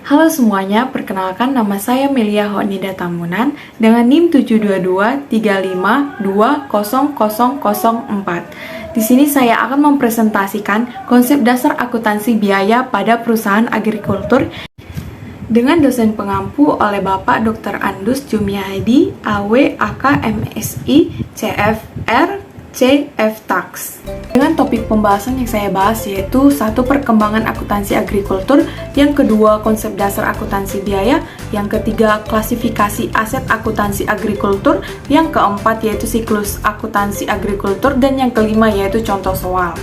Halo semuanya, perkenalkan nama saya Melia Honida Tamunan dengan NIM 72235200004. Di sini saya akan mempresentasikan konsep dasar akuntansi biaya pada perusahaan agrikultur dengan dosen pengampu oleh Bapak Dr. Andus Jumiahdi, AW, AK, MSI, CFR, CFTax. Dengan topik pembahasan yang saya bahas yaitu satu perkembangan akuntansi agrikultur, yang kedua konsep dasar akuntansi biaya, yang ketiga klasifikasi aset akuntansi agrikultur, yang keempat yaitu siklus akuntansi agrikultur, dan yang kelima yaitu contoh soal.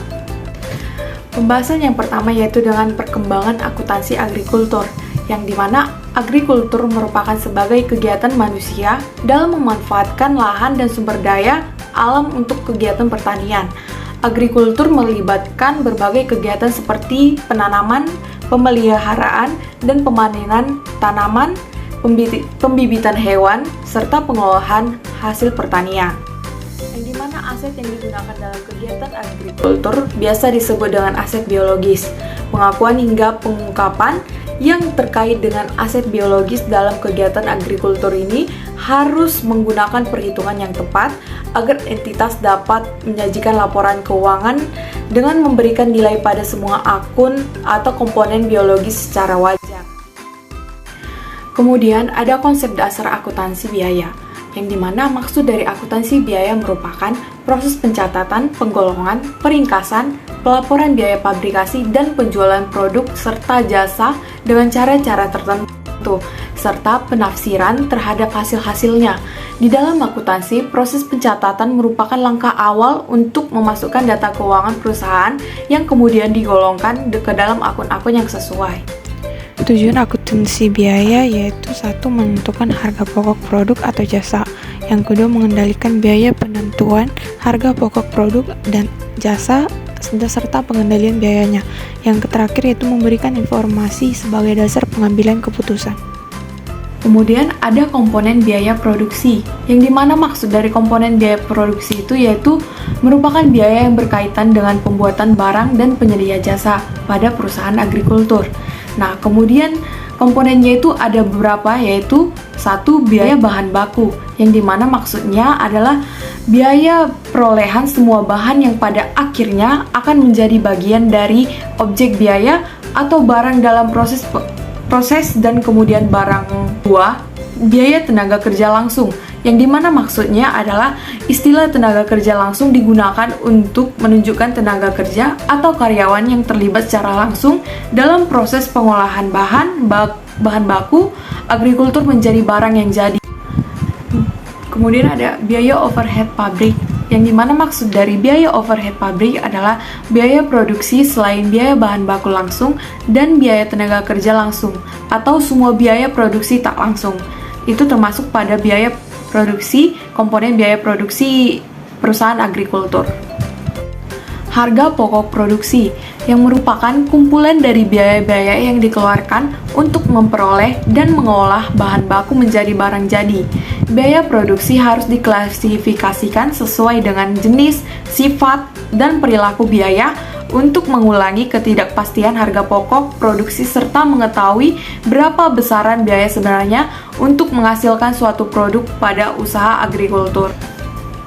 Pembahasan yang pertama yaitu dengan perkembangan akuntansi agrikultur, yang dimana agrikultur merupakan sebagai kegiatan manusia dalam memanfaatkan lahan dan sumber daya alam untuk kegiatan pertanian. Agrikultur melibatkan berbagai kegiatan seperti penanaman, pemeliharaan, dan pemanenan tanaman, pembibitan hewan, serta pengolahan hasil pertanian. Yang dimana aset yang digunakan dalam kegiatan agrikultur biasa disebut dengan aset biologis. Pengakuan hingga pengungkapan yang terkait dengan aset biologis dalam kegiatan agrikultur ini harus menggunakan perhitungan yang tepat agar entitas dapat menyajikan laporan keuangan dengan memberikan nilai pada semua akun atau komponen biologis secara wajar. Kemudian ada konsep dasar akuntansi biaya, yang dimana maksud dari akuntansi biaya merupakan proses pencatatan, penggolongan, peringkasan, pelaporan biaya pabrikasi, dan penjualan produk serta jasa dengan cara-cara tertentu, serta penafsiran terhadap hasil-hasilnya. Di dalam akuntansi, proses pencatatan merupakan langkah awal untuk memasukkan data keuangan perusahaan yang kemudian digolongkan ke dalam akun-akun yang sesuai. Tujuan akuntansi biaya yaitu satu, menentukan harga pokok produk atau jasa. Yang kedua, mengendalikan biaya penentuan harga pokok produk dan jasa serta pengendalian biayanya. Yang terakhir yaitu memberikan informasi sebagai dasar pengambilan keputusan. Kemudian ada komponen biaya produksi, yang dimana maksud dari komponen biaya produksi itu yaitu merupakan biaya yang berkaitan dengan pembuatan barang dan penyedia jasa pada perusahaan agrikultur. Nah, kemudian komponennya itu ada beberapa, yaitu satu, biaya bahan baku, yang dimana maksudnya adalah biaya perolehan semua bahan yang pada akhirnya akan menjadi bagian dari objek biaya atau barang dalam proses dan kemudian barang. Dua, biaya tenaga kerja langsung, yang dimana maksudnya adalah istilah tenaga kerja langsung digunakan untuk menunjukkan tenaga kerja atau karyawan yang terlibat secara langsung dalam proses pengolahan bahan baku agrikultur menjadi barang yang jadi. Kemudian ada biaya overhead pabrik, yang dimana maksud dari biaya overhead pabrik adalah biaya produksi selain biaya bahan baku langsung dan biaya tenaga kerja langsung, atau semua biaya produksi tak langsung. Itu termasuk pada biaya produksi, komponen biaya produksi perusahaan agrikultur. Harga pokok produksi, yang merupakan kumpulan dari biaya-biaya yang dikeluarkan untuk memperoleh dan mengolah bahan baku menjadi barang jadi. Biaya produksi harus diklasifikasikan sesuai dengan jenis, sifat, dan perilaku biaya untuk mengulangi ketidakpastian harga pokok produksi serta mengetahui berapa besaran biaya sebenarnya untuk menghasilkan suatu produk pada usaha agrikultur.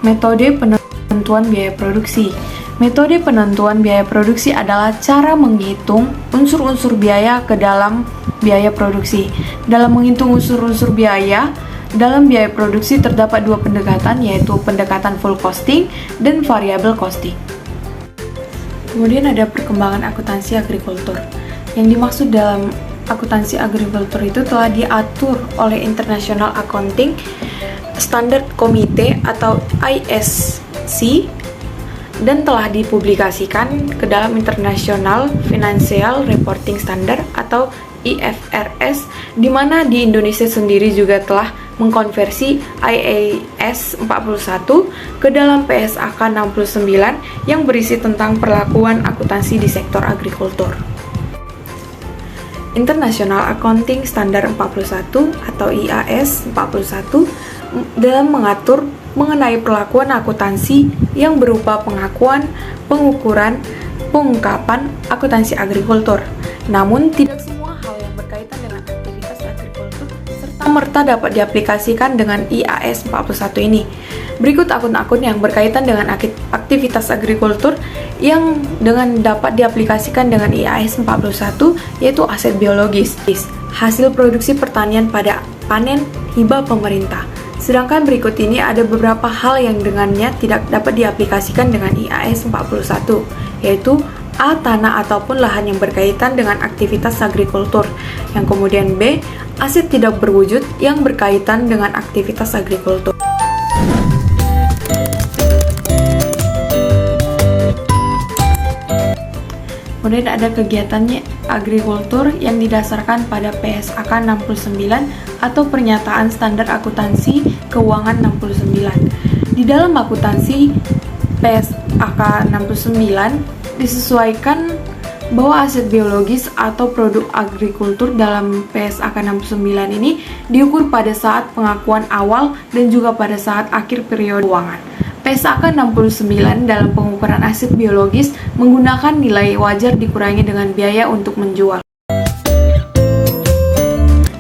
Metode penentuan biaya produksi. Metode penentuan biaya produksi adalah cara menghitung unsur-unsur biaya ke dalam biaya produksi. Dalam menghitung unsur-unsur biaya dalam biaya produksi terdapat dua pendekatan, yaitu pendekatan full costing dan variable costing. Kemudian ada perkembangan akuntansi agrikultur. Yang dimaksud dalam akuntansi agrikultur itu telah diatur oleh International Accounting Standard Committee atau ISC dan telah dipublikasikan ke dalam International Financial Reporting Standard atau IFRS, di mana di Indonesia sendiri juga telah mengkonversi IAS 41 ke dalam PSAK 69 yang berisi tentang perlakuan akuntansi di sektor agrikultur. International Accounting Standard 41 atau IAS 41 dalam mengatur mengenai perlakuan akuntansi yang berupa pengakuan, pengukuran, pengungkapan akuntansi agrikultur. Namun, tidak semua hal yang berkaitan dengan serta dapat diaplikasikan dengan IAS 41 ini. Berikut akun-akun yang berkaitan dengan aktivitas agrikultur yang dapat diaplikasikan dengan IAS 41, yaitu aset biologis, hasil produksi pertanian pada panen hibah pemerintah. Sedangkan berikut ini ada beberapa hal yang dengannya tidak dapat diaplikasikan dengan IAS 41, yaitu A. Tanah ataupun lahan yang berkaitan dengan aktivitas agrikultur. Yang kemudian B. Aset tidak berwujud yang berkaitan dengan aktivitas agrikultur. Kemudian ada kegiatannya agrikultur yang didasarkan pada PSAK 69 atau Pernyataan Standar Akuntansi Keuangan 69. Di dalam akuntansi PSAK 69 disesuaikan bahwa aset biologis atau produk agrikultur dalam PSAK 69 ini diukur pada saat pengakuan awal dan juga pada saat akhir periode keuangan. PSAK 69 dalam pengukuran aset biologis menggunakan nilai wajar dikurangi dengan biaya untuk menjual.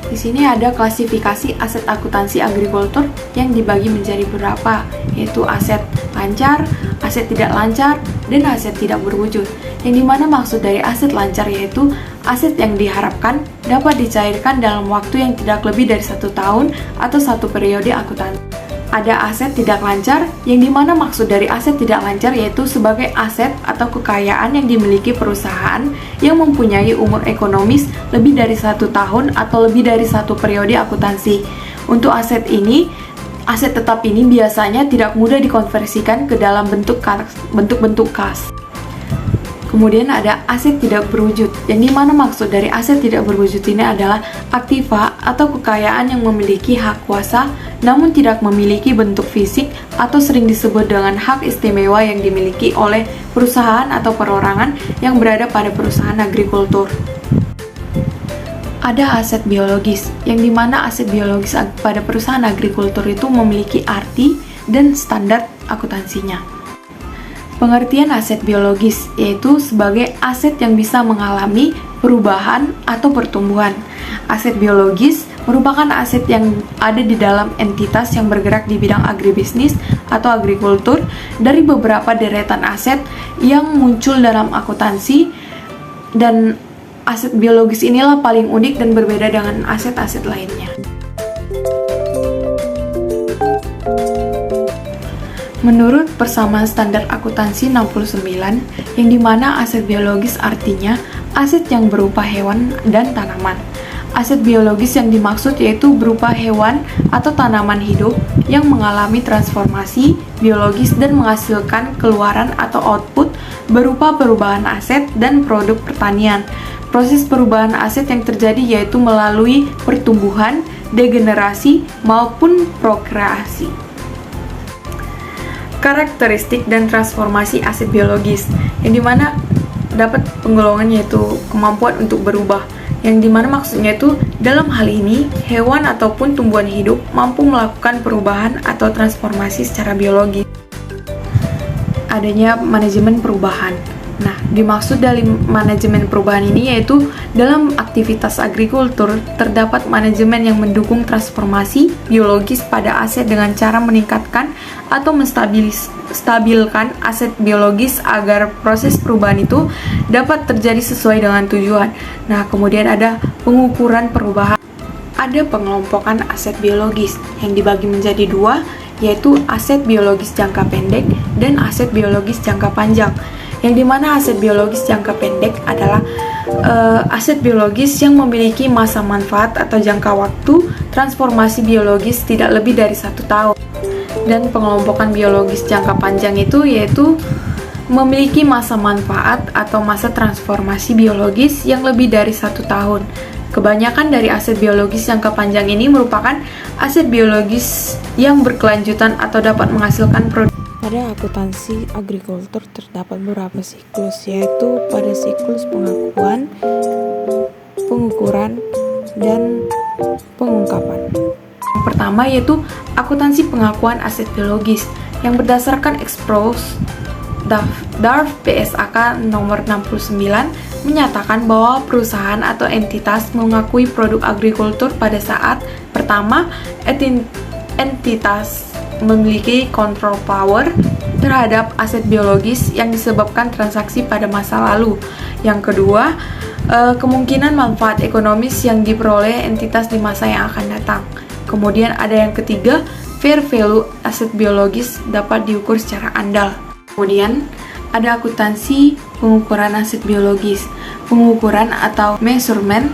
Di sini ada klasifikasi aset akuntansi agrikultur yang dibagi menjadi beberapa, yaitu aset lancar, aset tidak lancar, dan aset tidak berwujud. Yang dimana maksud dari aset lancar yaitu aset yang diharapkan dapat dicairkan dalam waktu yang tidak lebih dari 1 tahun atau 1 periode akuntansi. Ada aset tidak lancar, yang dimana maksud dari aset tidak lancar yaitu sebagai aset atau kekayaan yang dimiliki perusahaan yang mempunyai umur ekonomis lebih dari 1 tahun atau lebih dari 1 periode akuntansi. Untuk aset tetap ini biasanya tidak mudah dikonversikan ke dalam bentuk kas. Kemudian ada aset tidak berwujud, yang dimana maksud dari aset tidak berwujud ini adalah aktiva atau kekayaan yang memiliki hak kuasa namun tidak memiliki bentuk fisik atau sering disebut dengan hak istimewa yang dimiliki oleh perusahaan atau perorangan yang berada pada perusahaan agrikultur. Ada aset biologis, yang dimana aset biologis pada perusahaan agrikultur itu memiliki arti dan standar akuntansinya. Pengertian aset biologis yaitu sebagai aset yang bisa mengalami perubahan atau pertumbuhan. Aset biologis merupakan aset yang ada di dalam entitas yang bergerak di bidang agribisnis atau agrikultur dari beberapa deretan aset yang muncul dalam akuntansi, dan aset biologis inilah paling unik dan berbeda dengan aset-aset lainnya. Menurut Persamaan Standar Akuntansi 69, yang dimana aset biologis artinya aset yang berupa hewan dan tanaman. Aset biologis yang dimaksud yaitu berupa hewan atau tanaman hidup yang mengalami transformasi biologis dan menghasilkan keluaran atau output berupa perubahan aset dan produk pertanian. Proses perubahan aset yang terjadi yaitu melalui pertumbuhan, degenerasi, maupun prokreasi. Karakteristik dan transformasi aset biologis, yang dimana dapat penggolongan yaitu kemampuan untuk berubah, yang dimana maksudnya itu dalam hal ini hewan ataupun tumbuhan hidup mampu melakukan perubahan atau transformasi secara biologis. Adanya manajemen perubahan. Nah, dimaksud dari manajemen perubahan ini yaitu dalam aktivitas agrikultur terdapat manajemen yang mendukung transformasi biologis pada aset dengan cara meningkatkan atau menstabilkan aset biologis agar proses perubahan itu dapat terjadi sesuai dengan tujuan. Nah, kemudian ada pengukuran perubahan. Ada pengelompokan aset biologis yang dibagi menjadi 2, yaitu aset biologis jangka pendek dan aset biologis jangka panjang. Yang dimana aset biologis jangka pendek adalah aset biologis yang memiliki masa manfaat atau jangka waktu transformasi biologis tidak lebih dari 1 tahun. Dan pengelompokan biologis jangka panjang itu yaitu memiliki masa manfaat atau masa transformasi biologis yang lebih dari 1 tahun. Kebanyakan dari aset biologis jangka panjang ini merupakan aset biologis yang berkelanjutan atau dapat menghasilkan produk. Pada akuntansi agrikultur terdapat beberapa siklus, yaitu pada siklus pengakuan, pengukuran, dan pengungkapan. Yang pertama yaitu akuntansi pengakuan aset biologis yang berdasarkan Expros DARF PSAK nomor 69 menyatakan bahwa perusahaan atau entitas mengakui produk agrikultur pada saat Pertama, entitas memiliki control power terhadap aset biologis yang disebabkan transaksi pada masa lalu. Yang kedua, kemungkinan manfaat ekonomis yang diperoleh entitas di masa yang akan datang. Kemudian ada yang ketiga, fair value aset biologis dapat diukur secara andal. Kemudian ada akuntansi pengukuran aset biologis. Pengukuran atau measurement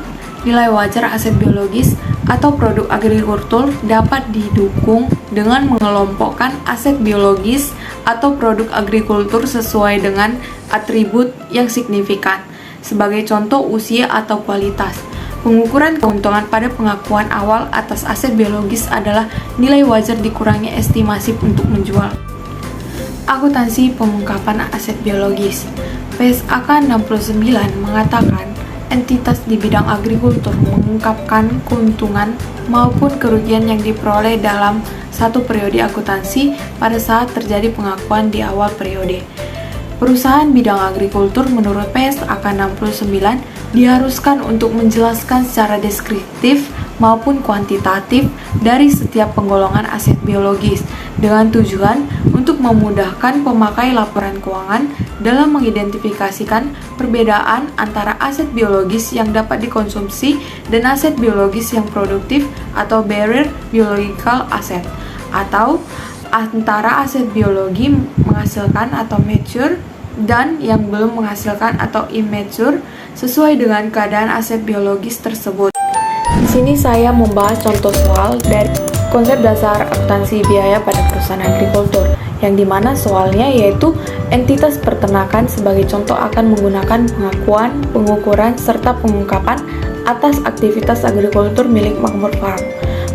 nilai wajar aset biologis atau produk agrikultur dapat didukung dengan mengelompokkan aset biologis atau produk agrikultur sesuai dengan atribut yang signifikan. Sebagai contoh, usia atau kualitas. Pengukuran keuntungan pada pengakuan awal atas aset biologis adalah nilai wajar dikurangi estimasi untuk menjual. Akuntansi pengungkapan aset biologis. PSAK 69 mengatakan entitas di bidang agrikultur mengungkapkan keuntungan maupun kerugian yang diperoleh dalam satu periode akuntansi pada saat terjadi pengakuan di awal periode. Perusahaan bidang agrikultur menurut PSAK 69 diharuskan untuk menjelaskan secara deskriptif maupun kuantitatif dari setiap penggolongan aset biologis dengan tujuan untuk memudahkan pemakai laporan keuangan dalam mengidentifikasikan perbedaan antara aset biologis yang dapat dikonsumsi dan aset biologis yang produktif atau barrier biological asset, atau antara aset biologi menghasilkan atau mature dan yang belum menghasilkan atau immature sesuai dengan keadaan aset biologis tersebut. Di sini saya membahas contoh soal dari konsep dasar akuntansi biaya pada perusahaan agrikultur, yang dimana soalnya yaitu entitas peternakan sebagai contoh akan menggunakan pengakuan, pengukuran, serta pengungkapan atas aktivitas agrikultur milik Makmur Farm.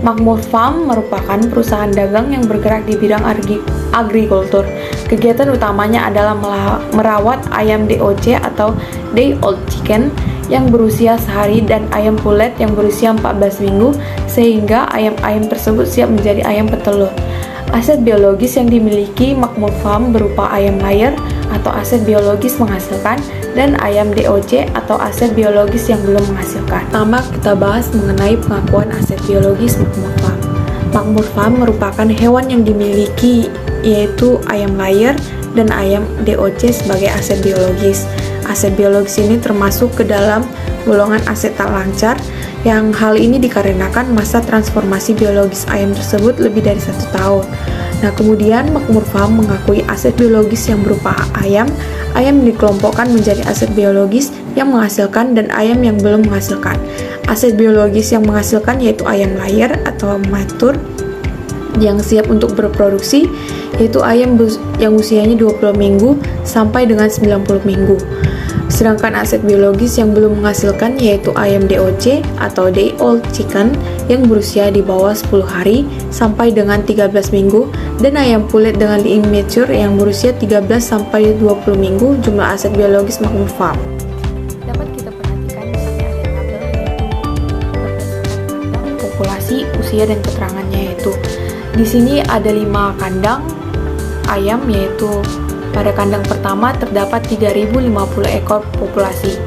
Makmur Farm merupakan perusahaan dagang yang bergerak di bidang agrikultur. Kegiatan utamanya adalah merawat ayam DOC atau Day Old Chicken yang berusia sehari dan ayam pulet yang berusia 14 minggu sehingga ayam-ayam tersebut siap menjadi ayam petelur. Aset biologis yang dimiliki Makmur Farm berupa ayam layer atau aset biologis menghasilkan dan ayam DOC atau aset biologis yang belum menghasilkan. Pertama, kita bahas mengenai pengakuan aset biologis Makmur Farm. Makmur Farm merupakan hewan yang dimiliki yaitu ayam layer dan ayam DOC sebagai aset biologis. Aset biologis ini termasuk ke dalam golongan aset tak lancar, yang hal ini dikarenakan masa transformasi biologis ayam tersebut lebih dari 1 tahun. Nah, kemudian Makmur Farm mengakui aset biologis yang berupa ayam dikelompokkan menjadi aset biologis yang menghasilkan dan ayam yang belum menghasilkan. Aset biologis yang menghasilkan yaitu ayam layer atau mature yang siap untuk berproduksi, yaitu ayam yang usianya 20 minggu sampai dengan 90 minggu. Sedangkan aset biologis yang belum menghasilkan yaitu ayam DOC atau Day Old Chicken yang berusia di bawah 10 hari sampai dengan 13 minggu dan ayam pulet dengan immature yang berusia 13 sampai 20 minggu. Jumlah aset biologis Makmur Farm dapat kita perhatikan di sini ada tabel yaitu populasi, usia dan keterangannya, yaitu di sini ada 5 kandang ayam, yaitu pada kandang pertama terdapat 3050 ekor populasi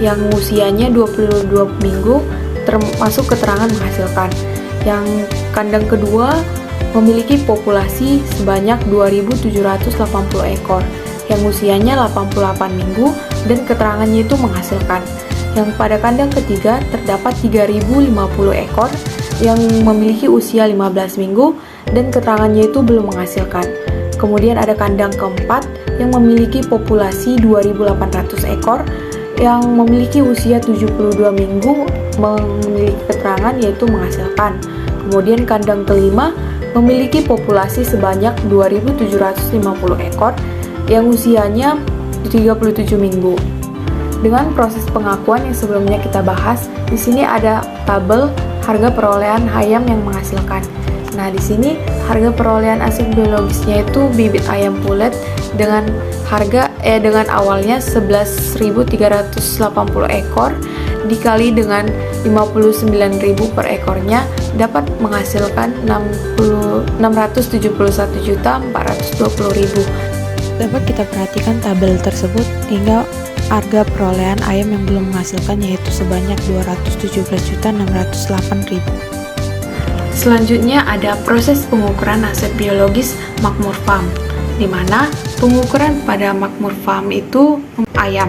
yang usianya 22 minggu termasuk keterangan menghasilkan. Yang kandang kedua memiliki populasi sebanyak 2780 ekor yang usianya 88 minggu dan keterangannya itu menghasilkan. Yang pada kandang ketiga terdapat 3050 ekor yang memiliki usia 15 minggu dan keterangannya itu belum menghasilkan. Kemudian ada kandang keempat yang memiliki populasi 2800 ekor yang memiliki usia 72 minggu memiliki keterangan yaitu menghasilkan. Kemudian kandang kelima memiliki populasi sebanyak 2750 ekor yang usianya 37 minggu. Dengan proses pengakuan yang sebelumnya kita bahas, di sini ada tabel harga perolehan ayam yang menghasilkan. Nah, di sini harga perolehan aset biologisnya itu bibit ayam pulet dengan harga dengan awalnya 11.380 ekor dikali dengan 59.000 per ekornya dapat menghasilkan 671.420.000. Dapat kita perhatikan tabel tersebut hingga harga perolehan ayam yang belum menghasilkan yaitu sebanyak 217.608.000. Selanjutnya ada proses pengukuran aset biologis makmur farm, di mana pengukuran pada makmur farm itu ayam.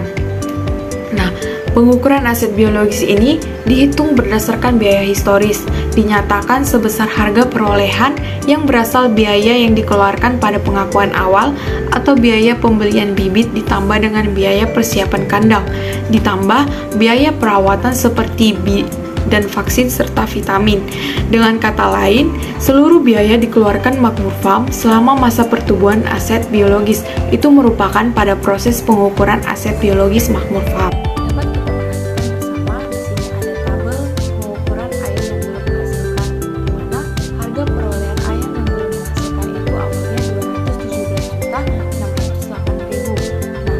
Nah, pengukuran aset biologis ini dihitung berdasarkan biaya historis, dinyatakan sebesar harga perolehan yang berasal biaya yang dikeluarkan pada pengakuan awal atau biaya pembelian bibit ditambah dengan biaya persiapan kandang, ditambah biaya perawatan seperti dan vaksin serta vitamin. Dengan kata lain, seluruh biaya dikeluarkan makmur farm selama masa pertumbuhan aset biologis itu merupakan pada proses pengukuran aset biologis makmur farm. Dapat kita perhatikan bersama, di sini ada tabel pengukuran ayam yang belum menghasilkan, di mana harga perolehan ayam yang belum menghasilkan itu awalnya 217.608.000. Nah,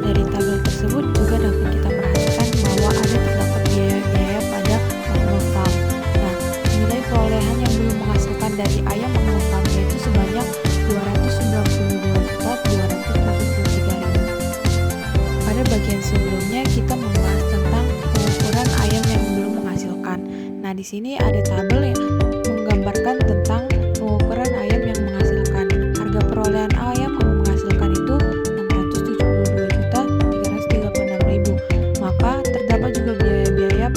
dari tabel tersebut juga dapat kita perhatikan bahwa ada terdapat biaya-biaya pada makmur farm. Nah, nilai perolehan yang belum menghasilkan dari ayam makmur farm yaitu sebanyak 292.273.000. Pada bagian sebelumnya kita membahas tentang pengukuran ayam yang belum menghasilkan. Nah, di sini ada tabel yang menggambarkan tentang pengukuran ayam yang menghasilkan. Harga perolehan ayam yang menghasilkan itu 672.336.000. Maka terdapat juga biaya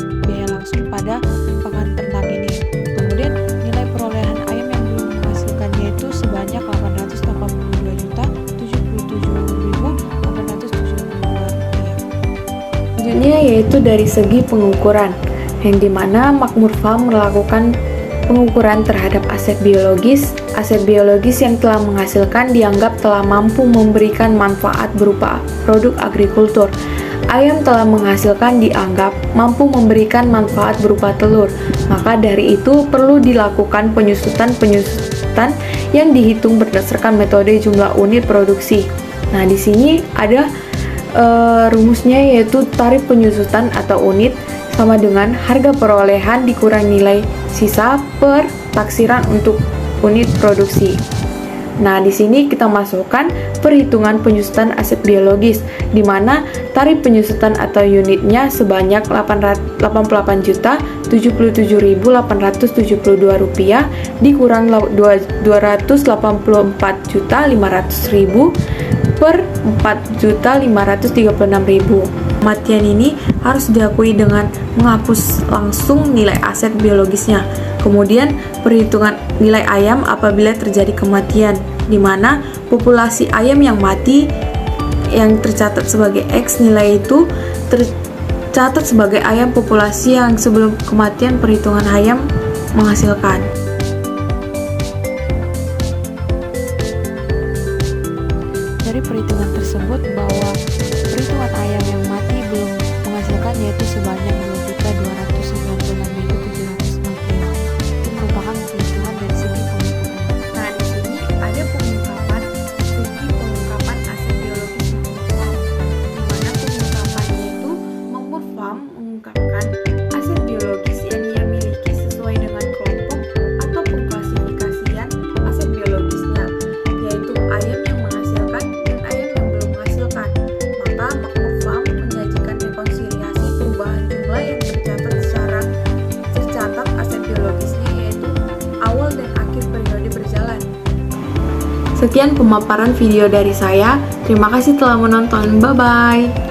langsung pada pakan ternak ini. Kemudian nilai perolehan ayam yang belum menghasilkan yaitu sebanyak 882.077.872 rupiah. Selanjutnya yaitu dari segi pengukuran, yang dimana makmur farm melakukan pengukuran terhadap aset biologis. Aset biologis yang telah menghasilkan dianggap telah mampu memberikan manfaat berupa produk agrikultur. Ayam telah menghasilkan dianggap mampu memberikan manfaat berupa telur. Maka dari itu perlu dilakukan penyusutan yang dihitung berdasarkan metode jumlah unit produksi. Nah, di sini ada rumusnya, yaitu tarif penyusutan atau unit sama dengan harga perolehan dikurang nilai sisa per taksiran untuk unit produksi. Nah, di sini kita masukkan perhitungan penyusutan aset biologis, di mana tarif penyusutan atau unitnya sebanyak Rp87.872.872 dikurang Rp284.500.000 per Rp4.536.000. Kematian ini harus diakui dengan menghapus langsung nilai aset biologisnya. Kemudian perhitungan nilai ayam apabila terjadi kematian, di mana populasi ayam yang mati yang tercatat sebagai X nilai itu tercatat sebagai ayam populasi yang sebelum kematian perhitungan ayam menghasilkan. Dari perhitungan tersebut bahwa perhitungan ayam yang mati belum menghasilkan yaitu sebanyak 2.296.765. Itu merupakan perhitungan dari segi pengukuran. Nah, di sini ada pengungkapan segi pengungkapan aset biologis makmur farm, di mana pengungkapannya itu makmur farm mengungkapkan aset biologis yang ia miliki sesuai dengan kelompok atau pengklasifikasian aset biologisnya, yaitu ayam yang menghasilkan dan ayam yang belum menghasilkan. Maka makmur farm menyajikan rekonsiliasi perubahan jumlah yang tercatat aset biologisnya, yaitu awal dan akhir periode berjalan. Sekian pemaparan video dari saya. Terima kasih telah menonton. Bye-bye.